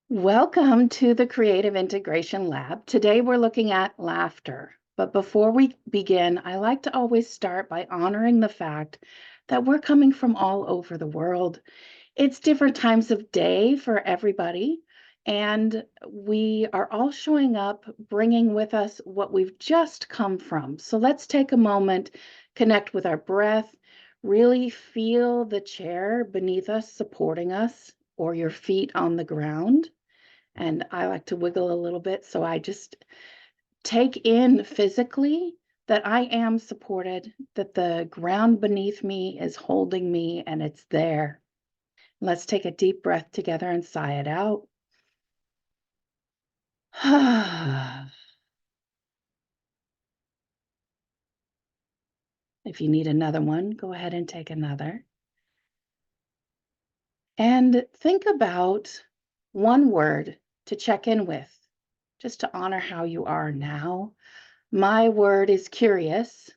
Welcome to the Creative Integration Lab. Today we're looking at laughter. But before we begin, I like to always start by honoring the fact that we're coming from all over the world. It's different times of day for everybody, and we are all showing up, bringing with us what we've just come from. So let's take a moment, connect with our breath, really feel the chair beneath us supporting us, or your feet on the ground. And I like to wiggle a little bit, so I just take in physically that I am supported, that the ground beneath me is holding me and it's there. Let's take a deep breath together and sigh it out. If you need another one, go ahead and take another. And think about one word to check in with, just to honor how you are now. My word is curious.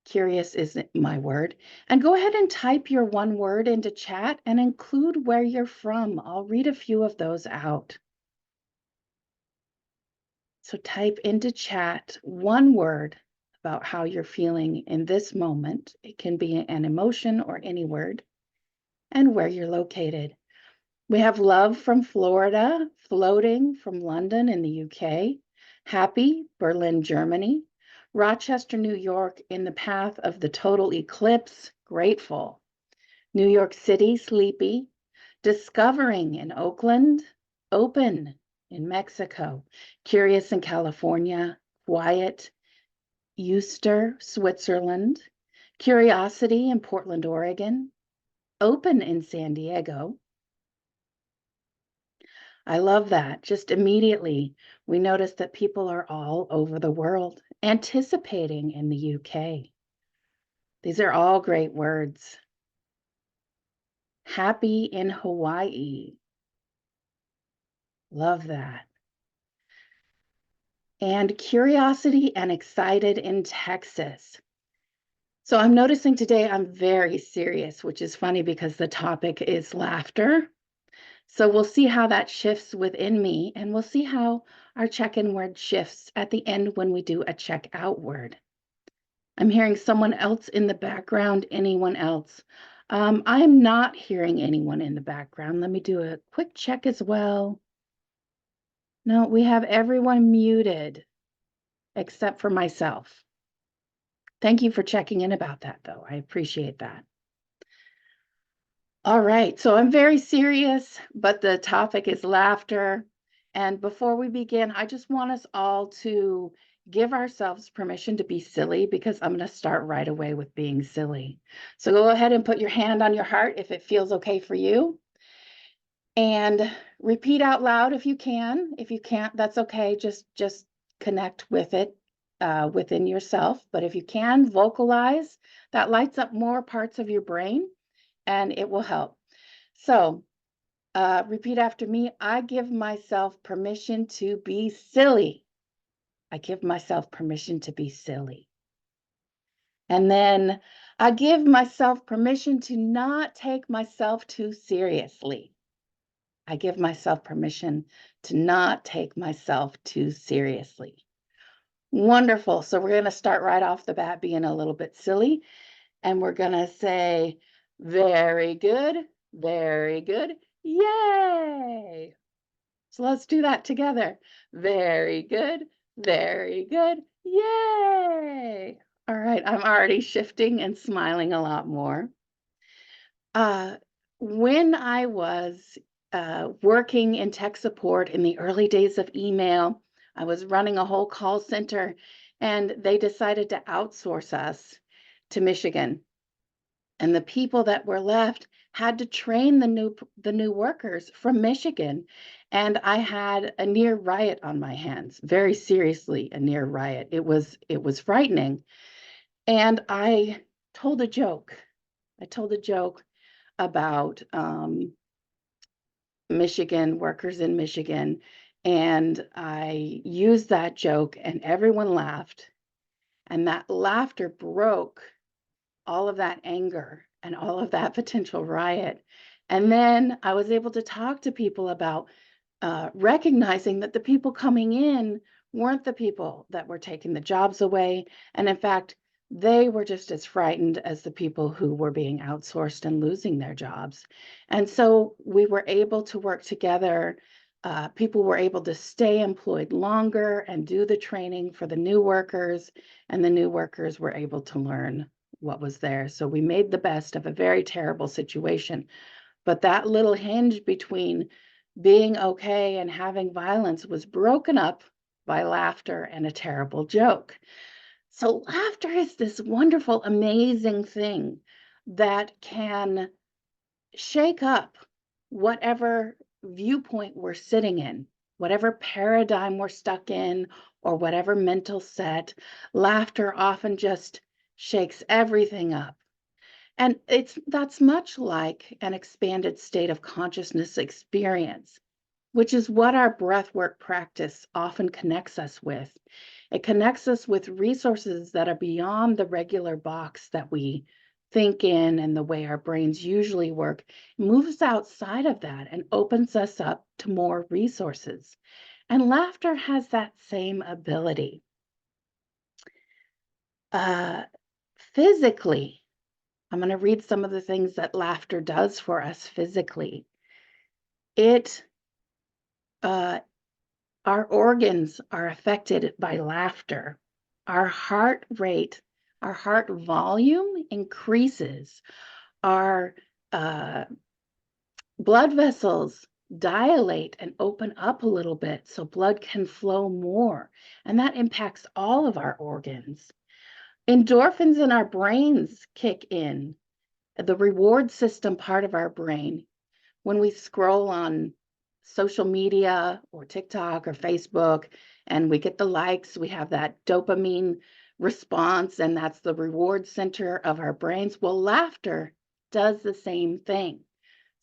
Curious is my word. And go ahead and type your one word into chat and include where you're from. I'll read a few of those out. So type into chat one word about how you're feeling in this moment. It can be an emotion or any word, and where you're located. We have love from Florida, floating from London in the UK, happy, Berlin, Germany, Rochester, New York, in the path of the total eclipse, grateful, New York City, sleepy, discovering in Oakland, open in Mexico, curious in California, quiet, Easter, Switzerland, curiosity in Portland, Oregon, open in San Diego. I love that. Just immediately, we notice that people are all over the world, anticipating in the UK. These are all great words. Happy in Hawaii. Love that. And curiosity and excited in Texas. So I'm noticing today I'm very serious, which is funny because the topic is laughter. So we'll see how that shifts within me, and we'll see how our check-in word shifts at the end when we do a check-out word. I'm hearing someone else in the background. Anyone else? I'm not hearing anyone in the background. Let me do a quick check as well. No, we have everyone muted except for myself. Thank you for checking in about that, though. I appreciate that. All right, so I'm very serious, but the topic is laughter. And before we begin, I just want us all to give ourselves permission to be silly, because I'm going to start right away with being silly. So go ahead and put your hand on your heart if it feels okay for you. And repeat out loud if you can. If you can't, that's okay. Just connect with it within yourself. But if you can, vocalize. That lights up more parts of your brain, and it will help. So repeat after me. I give myself permission to be silly. I give myself permission to be silly. And then I give myself permission to not take myself too seriously. I give myself permission to not take myself too seriously. Wonderful. So we're going to start right off the bat being a little bit silly. And we're going to say, very good, very good, yay. So let's do that together. Very good, yay. All right, I'm already shifting and smiling a lot more. When I was working in tech support in the early days of email, I was running a whole call center, and they decided to outsource us to Michigan. And the people that were left had to train the new workers from Michigan. And I had a near riot on my hands, very seriously a near riot. It was frightening. And I told a joke. I told a joke about Michigan, workers in Michigan. And I used that joke, and everyone laughed. And that laughter broke all of that anger and all of that potential riot. And then I was able to talk to people about recognizing that the people coming in weren't the people that were taking the jobs away. And in fact, they were just as frightened as the people who were being outsourced and losing their jobs. And so we were able to work together. People were able to stay employed longer and do the training for the new workers, and the new workers were able to learn what was there. So we made the best of a very terrible situation. But that little hinge between being okay and having violence was broken up by laughter and a terrible joke. So laughter is this wonderful, amazing thing that can shake up whatever viewpoint we're sitting in, whatever paradigm we're stuck in, or whatever mental set. Laughter often just shakes everything up. And that's much like an expanded state of consciousness experience, which is what our breathwork practice often connects us with. It connects us with resources that are beyond the regular box that we think in and the way our brains usually work. It moves outside of that and opens us up to more resources. And laughter has that same ability. Physically, I'm going to read some of the things that laughter does for us physically. Our organs are affected by laughter. Our heart rate, our heart volume increases. Our blood vessels dilate and open up a little bit so blood can flow more. And that impacts all of our organs. Endorphins in our brains kick in, the reward system part of our brain. When we scroll on social media or TikTok or Facebook and we get the likes, we have that dopamine response, and that's the reward center of our brains. Well, laughter does the same thing.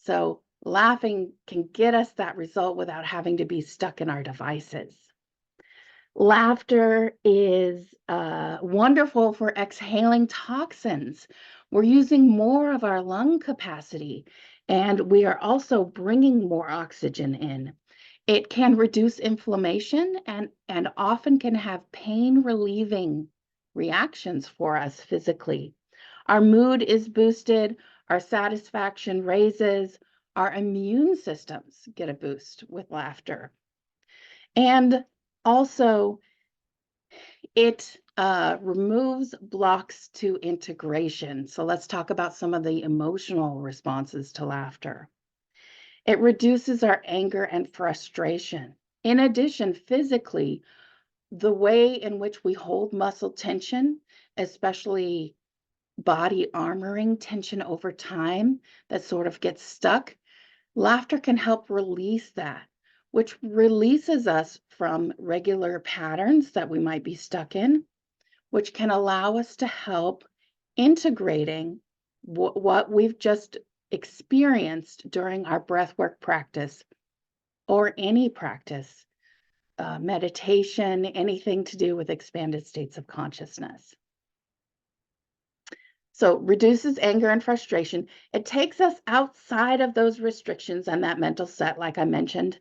So laughing can get us that result without having to be stuck in our devices. Laughter is wonderful for exhaling toxins. We're using more of our lung capacity, and we are also bringing more oxygen in. It can reduce inflammation and often can have pain relieving reactions for us physically. Our mood is boosted, our satisfaction raises, our immune systems get a boost with laughter. And also, it removes blocks to integration. So let's talk about some of the emotional responses to laughter. It reduces our anger and frustration. In addition, physically, the way in which we hold muscle tension, especially body armoring tension over time that sort of gets stuck, laughter can help release that, which releases us from regular patterns that we might be stuck in, which can allow us to help integrating what we've just experienced during our breathwork practice or any practice, meditation, anything to do with expanded states of consciousness. So reduces anger and frustration. It takes us outside of those restrictions and that mental set, like I mentioned,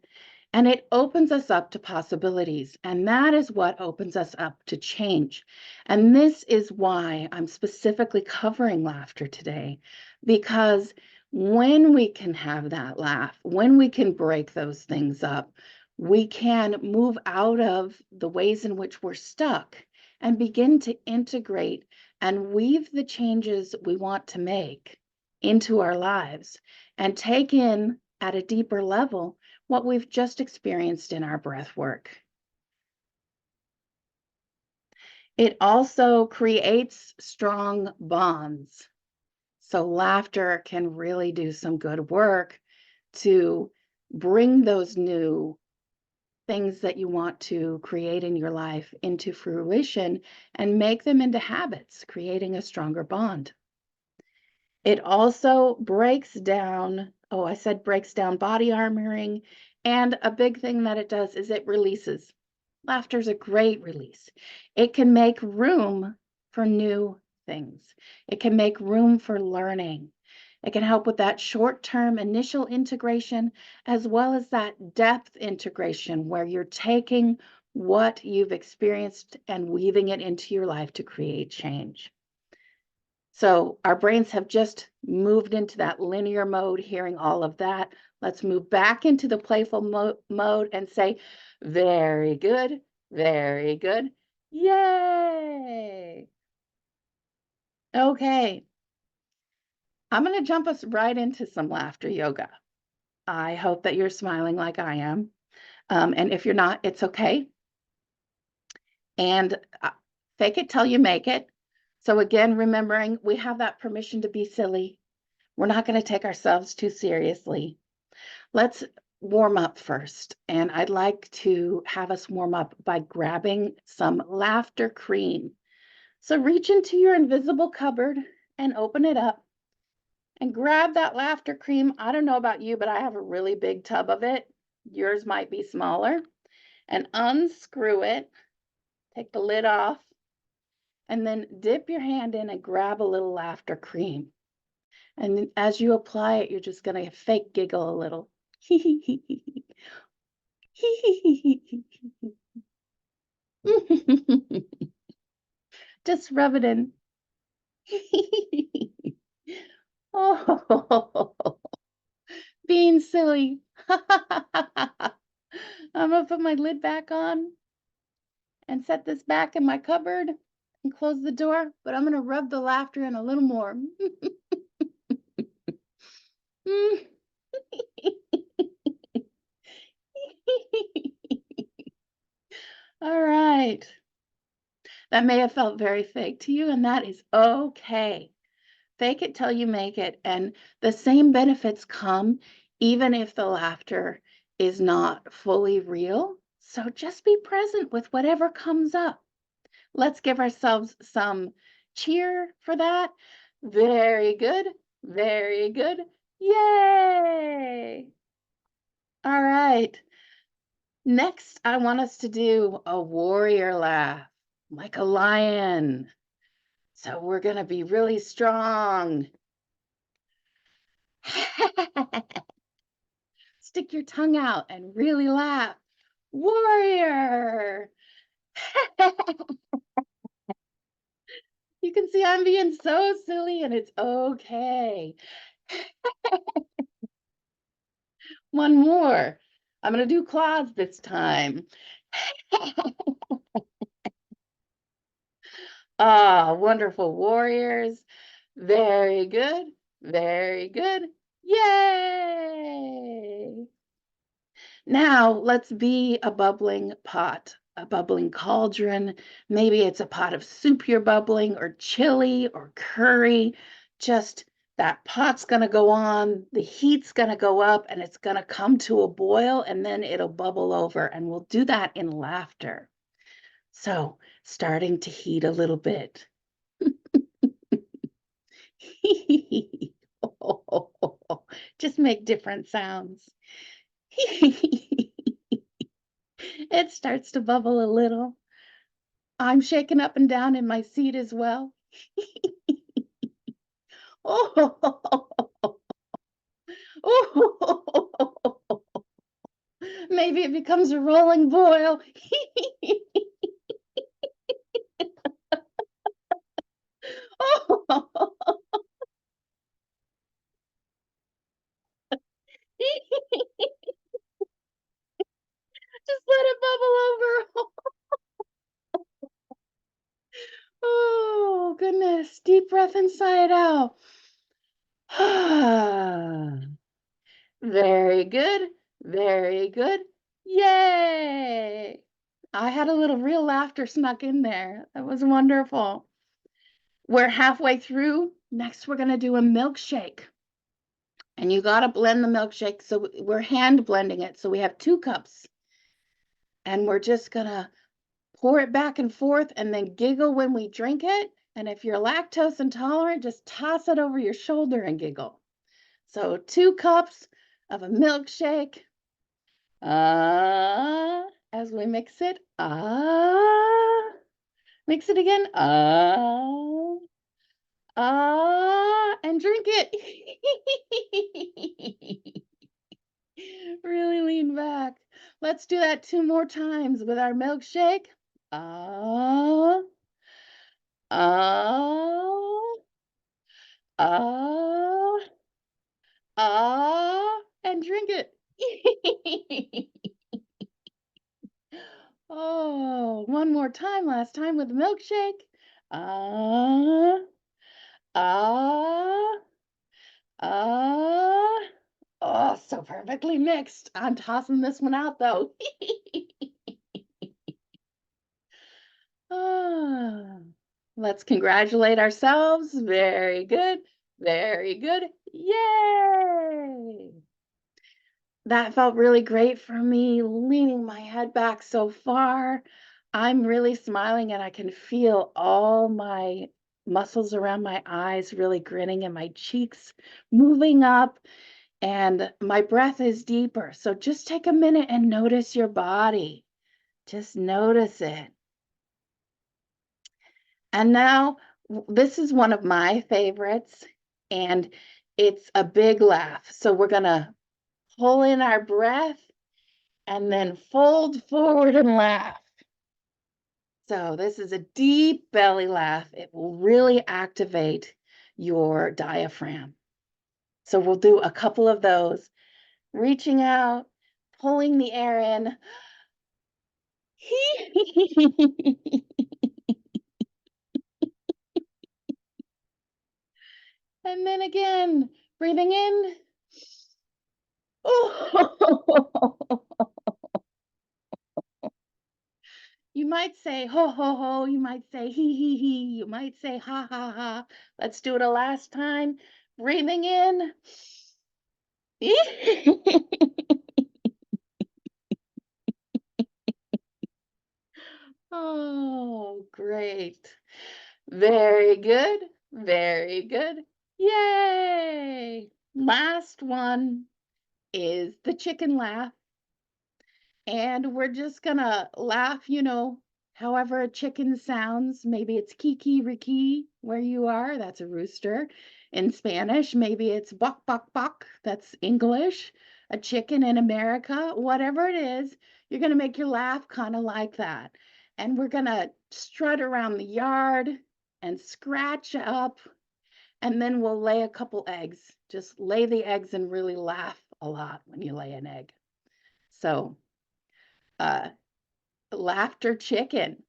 and it opens us up to possibilities. And that is what opens us up to change. And this is why I'm specifically covering laughter today, because when we can have that laugh, when we can break those things up, we can move out of the ways in which we're stuck and begin to integrate and weave the changes we want to make into our lives and take in at a deeper level what we've just experienced in our breath work. It also creates strong bonds. So laughter can really do some good work to bring those new things that you want to create in your life into fruition and make them into habits, creating a stronger bond. It also breaks down, I said breaks down body armoring, and a big thing that it does is it releases. Laughter is a great release. It can make room for new things. It can make room for learning. It can help with that short-term initial integration as well as that depth integration where you're taking what you've experienced and weaving it into your life to create change. So our brains have just moved into that linear mode, hearing all of that. Let's move back into the playful mode and say, very good, very good. Yay! Okay, I'm going to jump us right into some laughter yoga. I hope that you're smiling like I am. And if you're not, it's okay. And fake it till you make it. So again, remembering we have that permission to be silly. We're not going to take ourselves too seriously. Let's warm up first. And I'd like to have us warm up by grabbing some laughter cream. So reach into your invisible cupboard and open it up and grab that laughter cream. I don't know about you, but I have a really big tub of it. Yours might be smaller. And unscrew it. Take the lid off. And then dip your hand in and grab a little laughter cream. And as you apply it, you're just going to fake giggle a little. Just rub it in. Oh, being silly. I'm going to put my lid back on and set this back in my cupboard and close the door, but I'm going to rub the laughter in a little more. All right. That may have felt very fake to you, and that is okay. Fake it till you make it. And the same benefits come even if the laughter is not fully real. So just be present with whatever comes up. Let's give ourselves some cheer for that. Very good. Very good. Yay! All right. Next, I want us to do a warrior laugh, like a lion. So we're going to be really strong. Stick your tongue out and really laugh. Warrior. You can see I'm being so silly and it's okay. One more. I'm going to do claws this time. Ah, wonderful warriors. Very good. Very good. Yay! Now let's be a bubbling pot, a bubbling cauldron. Maybe it's a pot of soup you're bubbling, or chili, or curry. Just that pot's going to go on, the heat's going to go up, and it's going to come to a boil, and then it'll bubble over. And we'll do that in laughter. So, starting to heat a little bit. Just make different sounds. It starts to bubble a little. I'm shaking up and down in my seat as well. Oh, maybe it becomes a rolling boil. Just let it bubble over. Oh, goodness. Deep breath inside out. Very good. Very good. Yay. I had a little real laughter snuck in there. That was wonderful. We're halfway through. Next, we're going to do a milkshake. And you got to blend the milkshake. So we're hand blending it. So we have 2 cups. And we're just going to pour it back and forth and then giggle when we drink it. And if you're lactose intolerant, just toss it over your shoulder and giggle. So 2 cups of a milkshake. As we mix it. Mix it again. And drink it. Let's do that 2 more times with our milkshake. Ah, ah, ah, and drink it. Oh, one more time, last time with the milkshake. Ah, ah, ah. Oh, so perfectly mixed. I'm tossing this one out though. Ah, let's congratulate ourselves. Very good. Very good. Yay! That felt really great for me, leaning my head back so far. I'm really smiling and I can feel all my muscles around my eyes really grinning and my cheeks moving up, and my breath is deeper. So just take a minute and notice your body. Just notice it. And now, this is one of my favorites, and it's a big laugh. So we're going to pull in our breath and then fold forward and laugh. So this is a deep belly laugh. It will really activate your diaphragm. So we'll do a couple of those, reaching out, pulling the air in. And then again, breathing in. Oh. You might say ho ho ho, you might say he, you might say ha ha ha. Let's do it a last time. Breathing in. Oh, great. Very good. Very good. Yay. Last one is the chicken laugh. And we're just gonna laugh, however a chicken sounds. Maybe it's kiki riki where you are, that's a rooster. In Spanish, maybe it's bok bok bok, that's English. A chicken in America, whatever it is, you're gonna make your laugh kind of like that. And we're gonna strut around the yard and scratch up, and then we'll lay a couple eggs. Just lay the eggs and really laugh a lot when you lay an egg. So, uh, laughter chicken.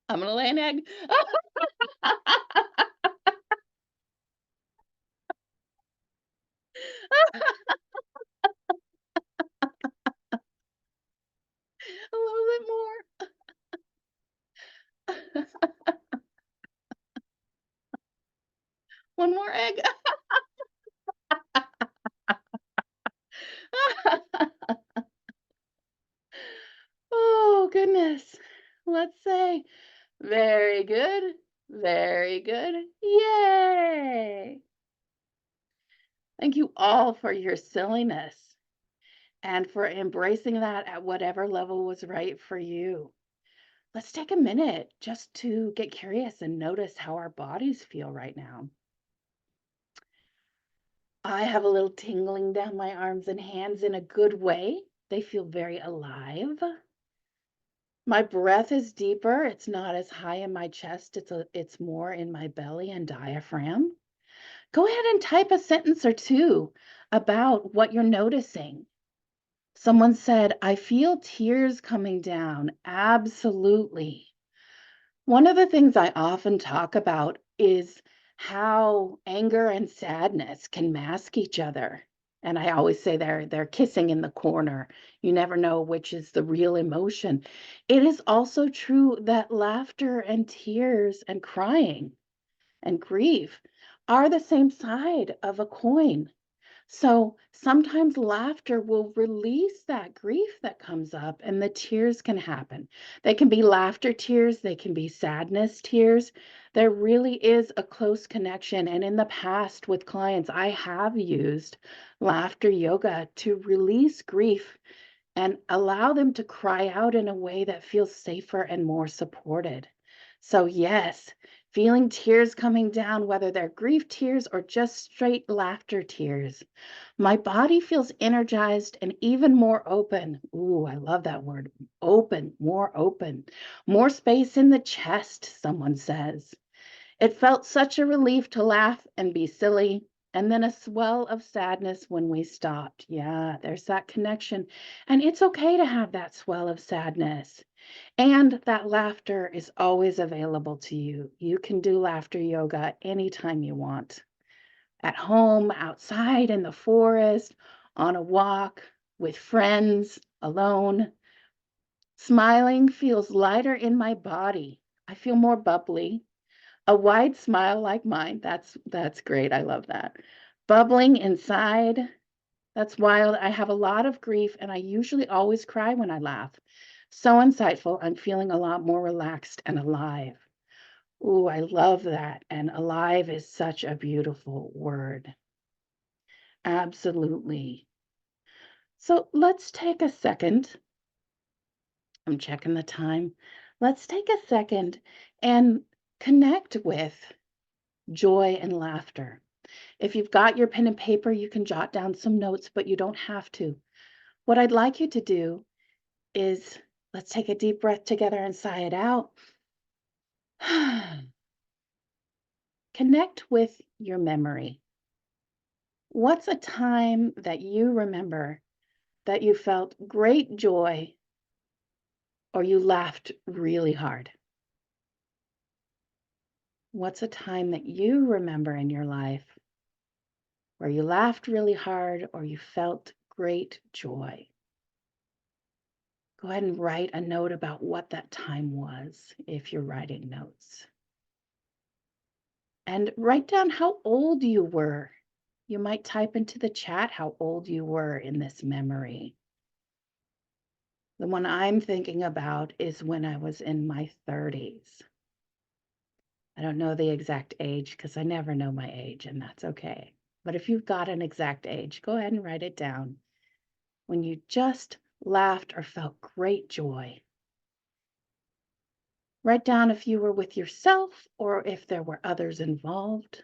I'm gonna lay an egg. A little bit more. One more egg. Oh, goodness. Let's say very good. Very good. Yay. Thank you all for your silliness and for embracing that at whatever level was right for you. Let's take a minute just to get curious and notice how our bodies feel right now. I have a little tingling down my arms and hands in a good way. They feel very alive. My breath is deeper. It's not as high in my chest. It's more in my belly and diaphragm. Go ahead and type a sentence or two about what you're noticing. Someone said, I feel tears coming down. Absolutely. One of the things I often talk about is how anger and sadness can mask each other. And I always say they're kissing in the corner. You never know which is the real emotion. It is also true that laughter and tears and crying and grief are the same side of a coin. So sometimes laughter will release that grief that comes up, and the tears can happen. They can be laughter tears, they can be sadness tears. There really is a close connection. And in the past with clients, I have used laughter yoga to release grief and allow them to cry out in a way that feels safer and more supported. So, yes, feeling tears coming down, whether they're grief tears or just straight laughter tears. My body feels energized and even more open. Ooh, I love that word. Open, more open. More space in the chest, someone says. It felt such a relief to laugh and be silly, and then a swell of sadness when we stopped. Yeah, there's that connection. And it's okay to have that swell of sadness. And that laughter is always available to you. You can do laughter yoga anytime you want. At home, outside in the forest, on a walk, with friends, alone. Smiling feels lighter in my body. I feel more bubbly. A wide smile like mine, that's great, I love that. Bubbling inside, that's wild. I have a lot of grief, and I usually always cry when I laugh. So insightful, I'm feeling a lot more relaxed and alive. Ooh, I love that, and alive is such a beautiful word. Absolutely. So let's take a second. I'm checking the time. Let's take a second and connect with joy and laughter. If you've got your pen and paper, you can jot down some notes, but you don't have to. What I'd like you to do is let's take a deep breath together and sigh it out. Connect with your memory. What's a time that you remember that you felt great joy or you laughed really hard? What's a time that you remember in your life where you laughed really hard or you felt great joy? Go ahead and write a note about what that time was if you're writing notes. And write down how old you were. You might type into the chat how old you were in this memory. The one I'm thinking about is when I was in my 30s. I don't know the exact age because I never know my age, and that's okay. But if you've got an exact age, go ahead and write it down. When you just laughed or felt great joy. Write down if you were with yourself or if there were others involved.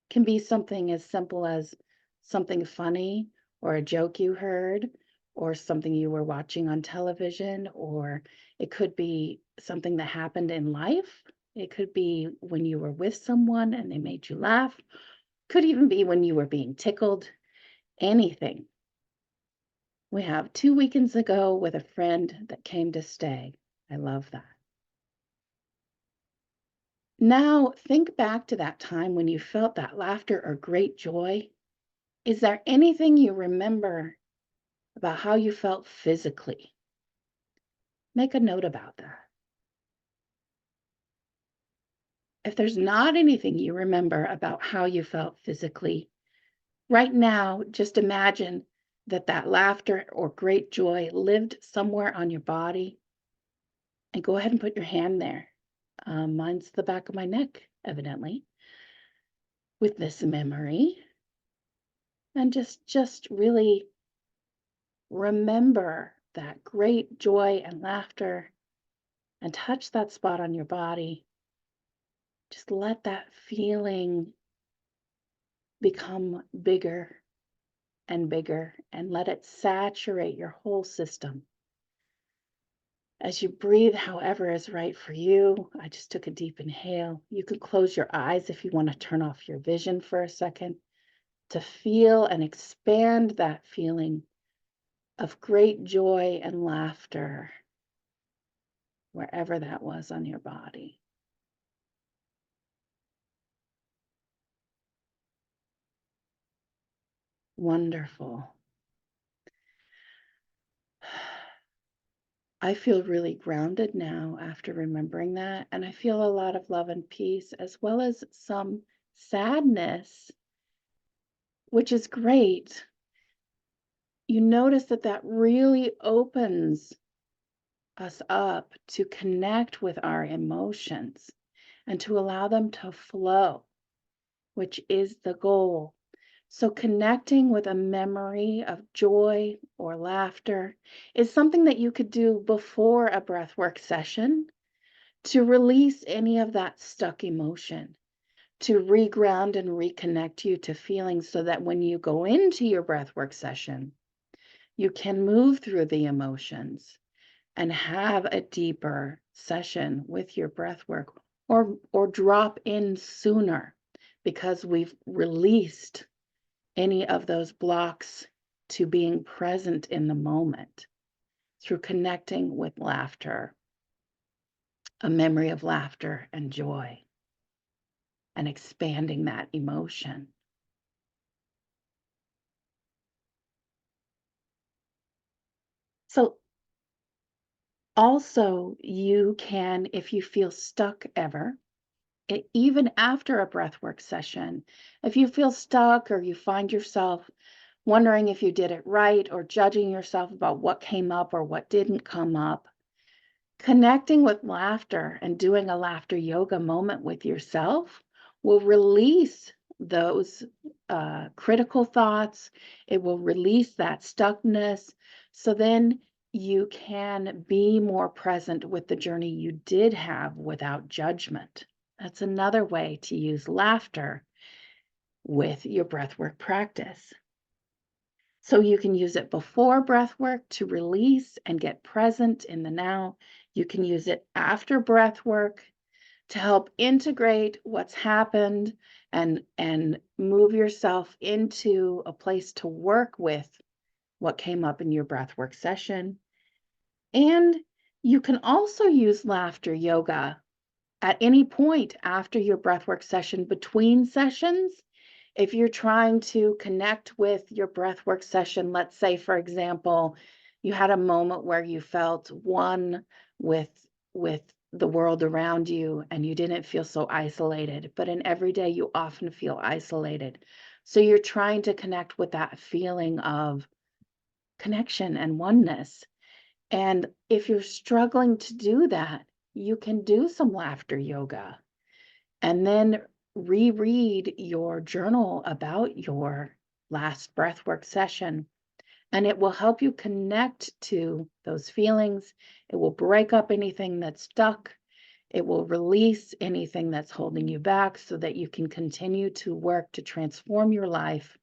Can be something as simple as something funny or a joke you heard or something you were watching on television, or it could be something that happened in life. It could be when you were with someone and they made you laugh. Could even be when you were being tickled. Anything. We have 2 weekends ago with a friend that came to stay. I love that. Now, think back to that time when you felt that laughter or great joy. Is there anything you remember about how you felt physically? Make a note about that. If there's not anything you remember about how you felt physically, right now, just imagine that that laughter or great joy lived somewhere on your body, and go ahead and put your hand there. Mine's the back of my neck, evidently, with this memory. And just really remember that great joy and laughter and touch that spot on your body. Just let that feeling become bigger and let it saturate your whole system. As you breathe, however is right for you, I just took a deep inhale. You can close your eyes if you want to turn off your vision for a second to feel and expand that feeling of great joy and laughter wherever that was on your body. Wonderful. I feel really grounded now after remembering that, and I feel a lot of love and peace as well as some sadness, which is great. You notice that that really opens us up to connect with our emotions and to allow them to flow, which is the goal. So connecting with a memory of joy or laughter is something that you could do before a breathwork session to release any of that stuck emotion, to reground and reconnect you to feelings so that when you go into your breathwork session, you can move through the emotions and have a deeper session with your breathwork, or drop in sooner because we've released any of those blocks to being present in the moment through connecting with laughter, a memory of laughter and joy, and expanding that emotion. So also you can, if you feel stuck ever, even after a breathwork session, if you feel stuck or you find yourself wondering if you did it right or judging yourself about what came up or what didn't come up, connecting with laughter and doing a laughter yoga moment with yourself will release those critical thoughts. It will release that stuckness. So then you can be more present with the journey you did have without judgment. That's another way to use laughter with your breathwork practice. So you can use it before breath work to release and get present in the now. You can use it after breath work to help integrate what's happened and move yourself into a place to work with what came up in your breath work session. And you can also use laughter yoga at any point after your breathwork session, between sessions. If you're trying to connect with your breathwork session, let's say, for example, you had a moment where you felt one with the world around you and you didn't feel so isolated, but in every day you often feel isolated. So you're trying to connect with that feeling of connection and oneness. And if you're struggling to do that, you can do some laughter yoga and then reread your journal about your last breathwork session. And it will help you connect to those feelings. It will break up anything that's stuck. It will release anything that's holding you back so that you can continue to work to transform your life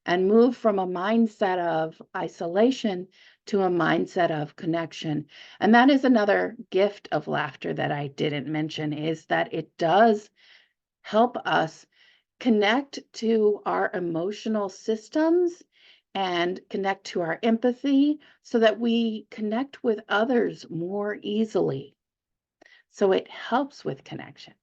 and move from a mindset of isolation to a mindset of connection. And that is another gift of laughter that I didn't mention, is that it does help us connect to our emotional systems and connect to our empathy so that we connect with others more easily. So it helps with connection.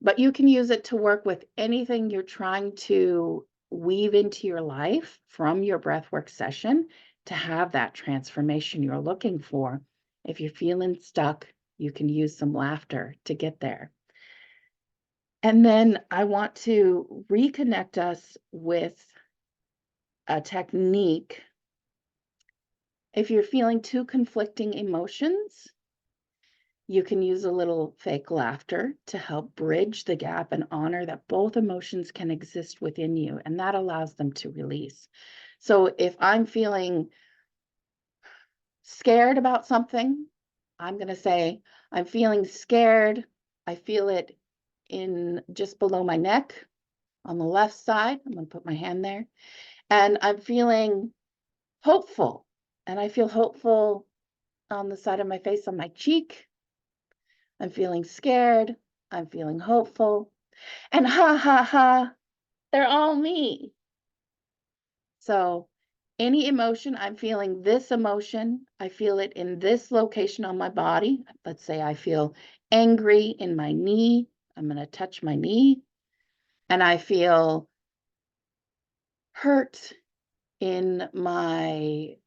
But you can use it to work with anything you're trying to weave into your life from your breathwork session to have that transformation you're looking for. If you're feeling stuck, you can use some laughter to get there. And then I want to reconnect us with a technique. If you're feeling two conflicting emotions, you can use a little fake laughter to help bridge the gap and honor that both emotions can exist within you, and that allows them to release. So if I'm feeling scared about something, I'm going to say, I'm feeling scared. I feel it in just below my neck on the left side. I'm going to put my hand there. And I'm feeling hopeful. And I feel hopeful on the side of my face, on my cheek. I'm feeling scared. I'm feeling hopeful. And ha ha ha, they're all me. So any emotion, I'm feeling this emotion. I feel it in this location on my body. Let's say I feel angry in my knee. I'm going to touch my knee. And I feel hurt in my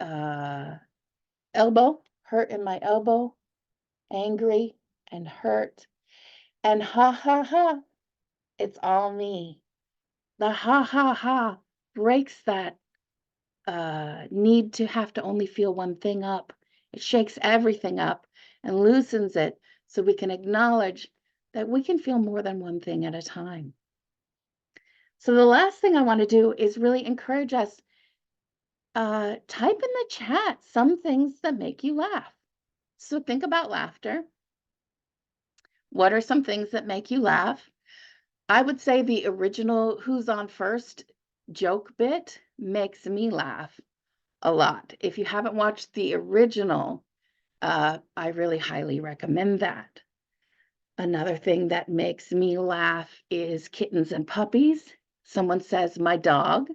elbow, hurt in my elbow, angry and hurt. And ha ha ha, it's all me. The ha ha ha breaks that need to have to only feel one thing up. It shakes everything up and loosens it so we can acknowledge that we can feel more than one thing at a time. So the last thing I want to do is really encourage us, type in the chat some things that make you laugh. So think about laughter. What are some things that make you laugh? I would say the original Who's on First joke bit makes me laugh a lot. If you haven't watched the original, I really highly recommend that. Another thing that makes me laugh is kittens and puppies. Someone says, my dog.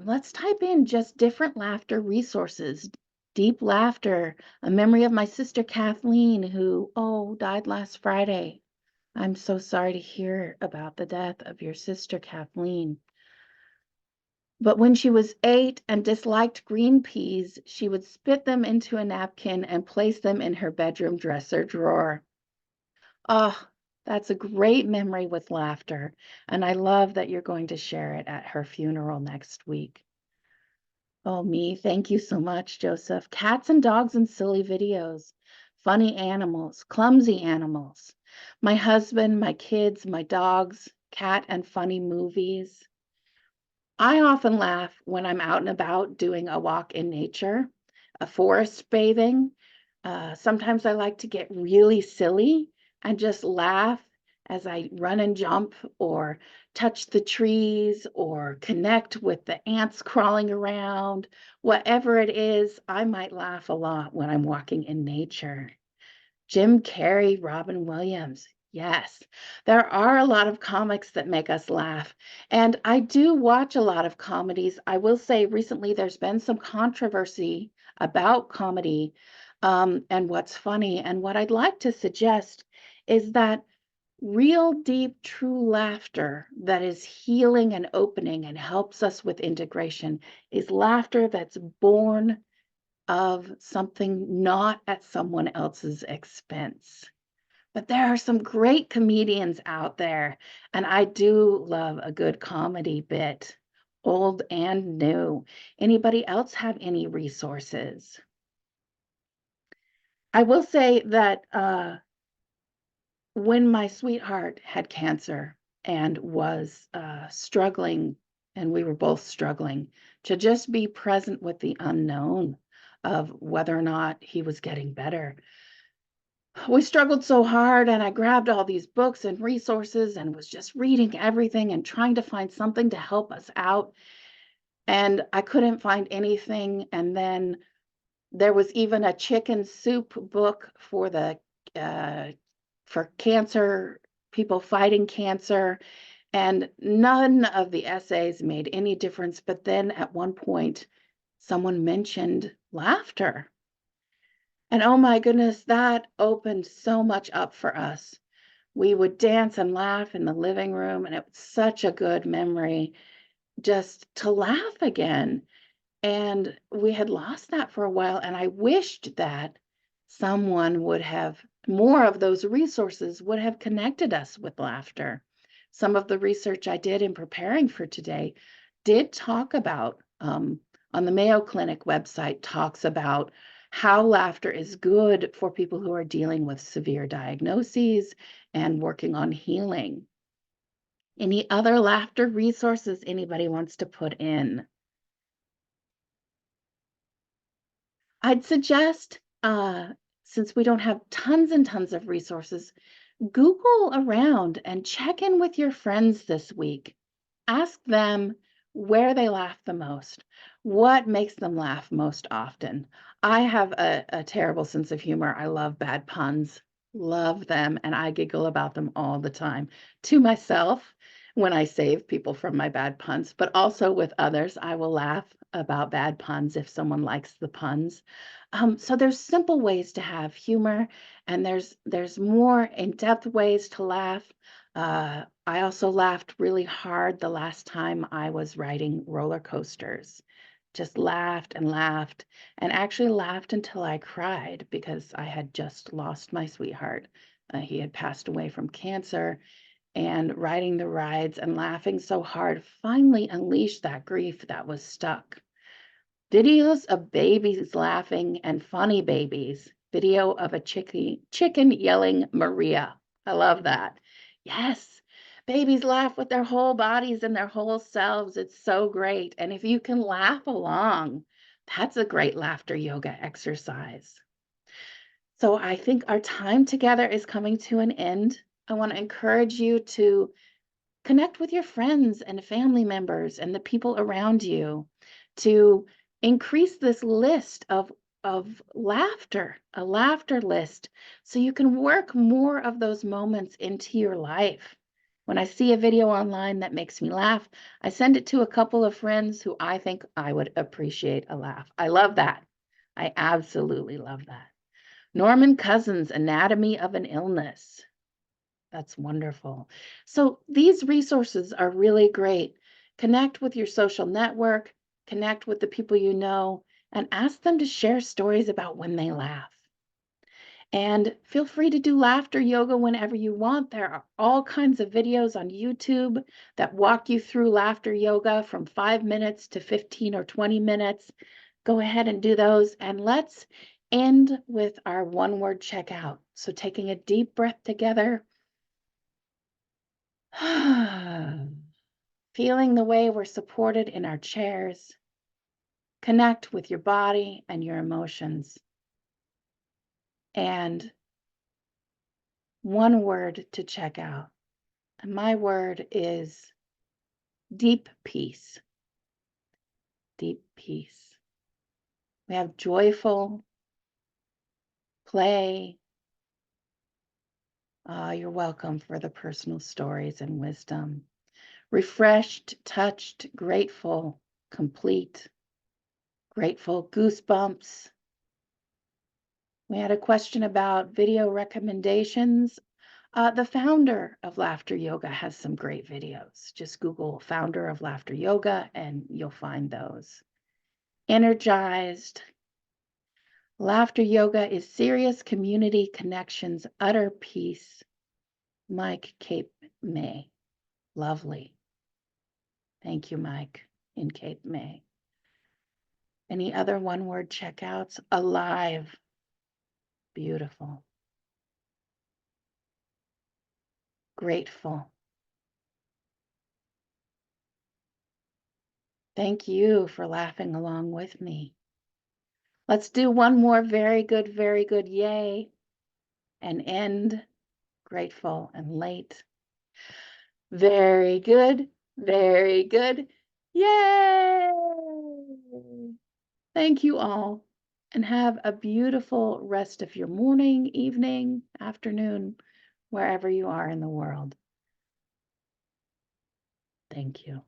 Let's type in just different laughter resources. Deep laughter, a memory of my sister Kathleen, who, died last Friday. I'm so sorry to hear about the death of your sister Kathleen. But when she was 8 and disliked green peas, she would spit them into a napkin and place them in her bedroom dresser drawer. Oh, that's a great memory with laughter, and I love that you're going to share it at her funeral next week. Oh, me, thank you so much, Joseph. Cats and dogs and silly videos, funny animals, clumsy animals. My husband, my kids, my dogs, cat and funny movies. I often laugh when I'm out and about doing a walk in nature, a forest bathing. Sometimes I like to get really silly and just laugh as I run and jump or touch the trees or connect with the ants crawling around. Whatever it is, I might laugh a lot when I'm walking in nature. Jim Carrey, Robin Williams. Yes, there are a lot of comics that make us laugh. And I do watch a lot of comedies. I will say recently there's been some controversy about comedy, and what's funny. And what I'd like to suggest is that real, deep, true laughter that is healing and opening and helps us with integration is laughter that's born of something not at someone else's expense. But there are some great comedians out there, and I do love a good comedy bit, old and new. Anybody else have any resources? I will say that when my sweetheart had cancer and was struggling, and we were both struggling, to just be present with the unknown of whether or not he was getting better. We struggled so hard, and I grabbed all these books and resources and was just reading everything and trying to find something to help us out. And I couldn't find anything. And then there was even a chicken soup book for the for cancer, people fighting cancer, and none of the essays made any difference. But then at one point, someone mentioned laughter. And oh my goodness, that opened so much up for us. We would dance and laugh in the living room, and it was such a good memory just to laugh again. And we had lost that for a while, and I wished that someone would have more of those resources would have connected us with laughter. Some of the research I did in preparing for today did talk about, on the Mayo Clinic website, talks about how laughter is good for people who are dealing with severe diagnoses and working on healing. Any other laughter resources anybody wants to put in? I'd suggest, since we don't have tons and tons of resources, Google around and check in with your friends this week. Ask them where they laugh the most, what makes them laugh most often. I have a terrible sense of humor. I love bad puns, love them, and I giggle about them all the time to myself when I save people from my bad puns, but also with others. I will laugh about bad puns if someone likes the puns. So there's simple ways to have humor, and there's more in-depth ways to laugh. I also laughed really hard the last time I was riding roller coasters. Just laughed and actually laughed until I cried because I had just lost my sweetheart. He had passed away from cancer, and riding the rides and laughing so hard finally unleashed that grief that was stuck. Videos of babies laughing and funny babies. Video of a chicken yelling Maria. I love that. Yes. Babies laugh with their whole bodies and their whole selves. It's so great. And if you can laugh along, that's a great laughter yoga exercise. So I think our time together is coming to an end. I want to encourage you to connect with your friends and family members and the people around you to increase this list of laughter, a laughter list, so you can work more of those moments into your life. When I see a video online that makes me laugh, I send it to a couple of friends who I think I would appreciate a laugh. I love that. I absolutely love that. Norman Cousins' Anatomy of an Illness. That's wonderful. So these resources are really great. Connect with your social network, connect with the people you know, and ask them to share stories about when they laugh. And feel free to do laughter yoga whenever you want. There are all kinds of videos on YouTube that walk you through laughter yoga from 5 minutes to 15 or 20 minutes. Go ahead and do those. And let's end with our one-word checkout. So taking a deep breath together. Feeling the way we're supported in our chairs. Connect with your body and your emotions. And one word to check out. And my word is deep peace. Deep peace. We have joyful play. You're welcome for the personal stories and wisdom. Refreshed, touched, grateful, complete. Grateful, goosebumps. We had a question about video recommendations. The founder of Laughter Yoga has some great videos. Just Google founder of Laughter Yoga and you'll find those. Energized. Laughter Yoga is serious community connections, utter peace. Mike Cape May. Lovely. Thank you, Mike in Cape May. Any other one-word checkouts? Alive. Beautiful. Grateful. Thank you for laughing along with me. Let's do one more very good, yay, and end grateful and late. Very good, yay! Thank you all, and have a beautiful rest of your morning, evening, afternoon, wherever you are in the world. Thank you.